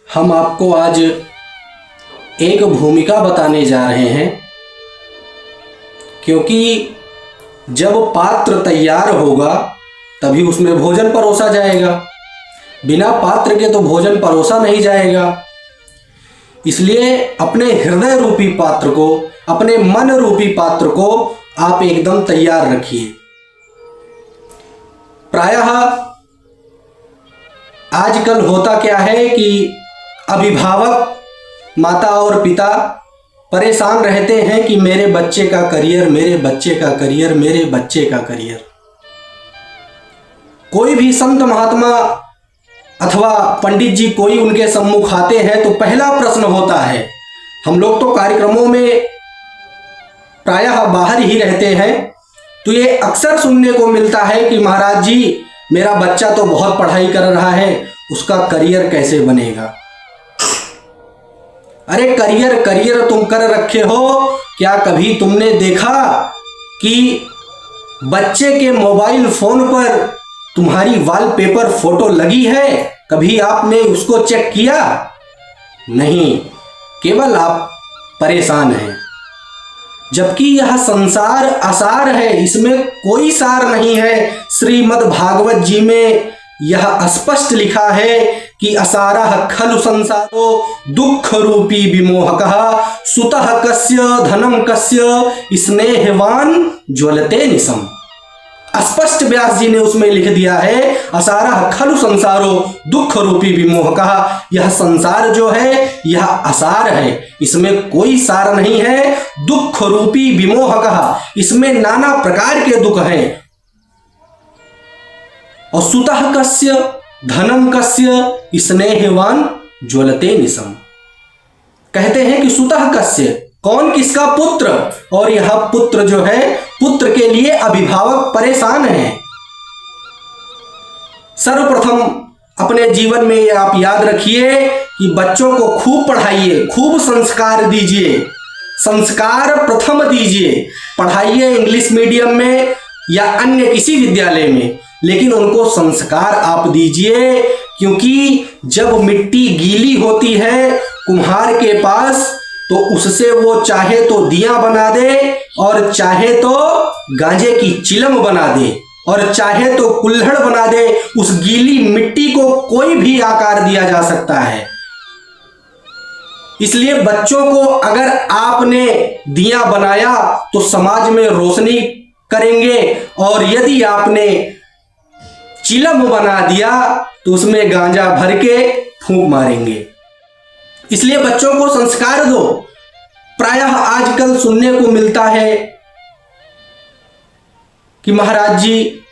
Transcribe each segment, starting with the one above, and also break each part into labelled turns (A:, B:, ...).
A: हम आपको आज एक भूमिका बताने जा रहे हैं, क्योंकि जब पात्र तैयार होगा तभी उसमें भोजन परोसा जाएगा। बिना पात्र के तो भोजन परोसा नहीं जाएगा। इसलिए अपने हृदय रूपी पात्र को, अपने मन रूपी पात्र को आप एकदम तैयार रखिए। प्रायः आजकल होता क्या है कि अभिभावक, माता और पिता परेशान रहते हैं कि मेरे बच्चे का करियर, मेरे बच्चे का करियर, मेरे बच्चे का करियर। कोई भी संत महात्मा अथवा पंडित जी कोई उनके सम्मुख आते हैं तो पहला प्रश्न होता है, हम लोग तो कार्यक्रमों में प्रायः बाहर ही रहते हैं, तो ये अक्सर सुनने को मिलता है कि महाराज जी मेरा बच्चा तो बहुत पढ़ाई कर रहा है, उसका करियर कैसे बनेगा। अरे करियर तुम कर रखे हो, क्या कभी तुमने देखा कि बच्चे के मोबाइल फोन पर तुम्हारी वॉलपेपर फोटो लगी है? कभी आपने उसको चेक किया? नहीं, केवल आप परेशान हैं। जबकि यह संसार असार है, इसमें कोई सार नहीं है। श्रीमद् भागवत जी में यह स्पष्ट लिखा है कि असारः खलु संसारो दुख रूपी विमोहकः सुतः कस्य धनम कस्य स्नेहवान ज्वलते निशम। स्पष्ट व्यास जी ने उसमें लिख दिया है, असारः खलु संसारो दुख रूपी विमोहकः। यह संसार जो है यह असार है, इसमें कोई सार नहीं है। दुख रूपी विमोहकः, इसमें नाना प्रकार के दुख हैं। और सुतः कस्य धनम कस्य स्नेहवान ज्वलते निशम। कहते हैं कि सुतः कस्य, कौन, किसका पुत्र। और यह पुत्र जो है, पुत्र के लिए अभिभावक परेशान हैं। सर्वप्रथम अपने जीवन में आप याद रखिए कि बच्चों को खूब पढ़ाइए, खूब संस्कार दीजिए, संस्कार प्रथम दीजिए। पढ़ाइए इंग्लिश मीडियम में या अन्य किसी विद्यालय में, लेकिन उनको संस्कार आप दीजिए। क्योंकि जब मिट्टी गीली होती है कुम्हार के पास, तो उससे वो चाहे तो दिया बना दे, और चाहे तो गांजे की चिलम बना दे, और चाहे तो कुल्हड़ बना दे। उस गीली मिट्टी को कोई भी आकार दिया जा सकता है। इसलिए बच्चों को अगर आपने दिया बनाया तो समाज में रोशनी करेंगे, और यदि आपने चिलम बना दिया तो उसमें गांजा भर के फूंक मारेंगे। इसलिए बच्चों को संस्कार दो। प्रायः आजकल सुनने को मिलता है कि महाराज जी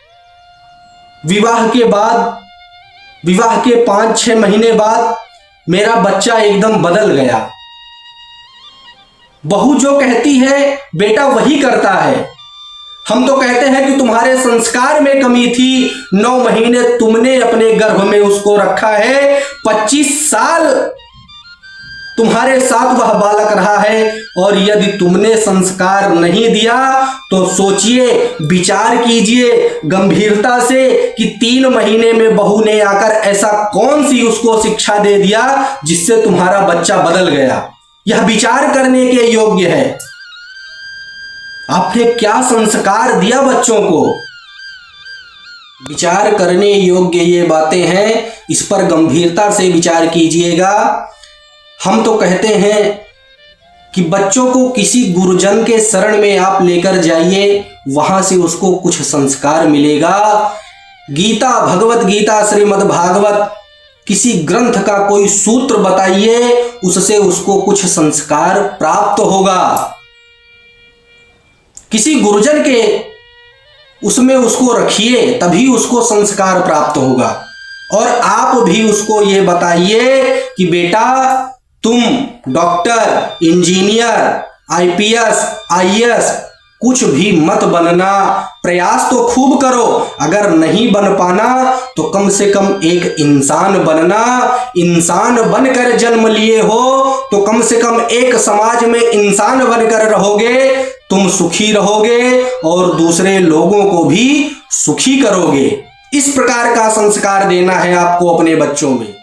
A: विवाह के बाद, विवाह के 5-6 महीने बाद मेरा बच्चा एकदम बदल गया। बहू जो कहती है बेटा वही करता है। हम तो कहते हैं कि तुम्हारे संस्कार में कमी थी। 9 महीने तुमने अपने गर्भ में उसको रखा है, 25 साल तुम्हारे साथ वह बालक रहा है, और यदि तुमने संस्कार नहीं दिया तो सोचिए, विचार कीजिए गंभीरता से कि 3 महीने में बहू ने आकर ऐसा कौन सी उसको शिक्षा दे दिया जिससे तुम्हारा बच्चा बदल गया। यह विचार करने के योग्य है। आपने क्या संस्कार दिया बच्चों को? विचार करने योग्य ये बातें हैं, इस पर गंभीरता से विचार कीजिएगा। हम तो कहते हैं कि बच्चों को किसी गुरुजन के शरण में आप लेकर जाइए, वहां से उसको कुछ संस्कार मिलेगा। गीता, भगवत गीता, श्रीमद् भागवत, किसी ग्रंथ का कोई सूत्र बताइए, उससे उसको कुछ संस्कार प्राप्त होगा। किसी गुरुजन के उसमें उसको रखिए, तभी उसको संस्कार प्राप्त होगा। और आप भी उसको ये बताइए कि बेटा तुम डॉक्टर, इंजीनियर, आईपीएस, आईएएस कुछ भी मत बनना, प्रयास तो खूब करो। अगर नहीं बन पाना तो कम से कम एक इंसान बनना। इंसान बनकर जन्म लिए हो तो कम से कम एक समाज में इंसान बनकर रहोगे, तुम सुखी रहोगे और दूसरे लोगों को भी सुखी करोगे। इस प्रकार का संस्कार देना है आपको अपने बच्चों में।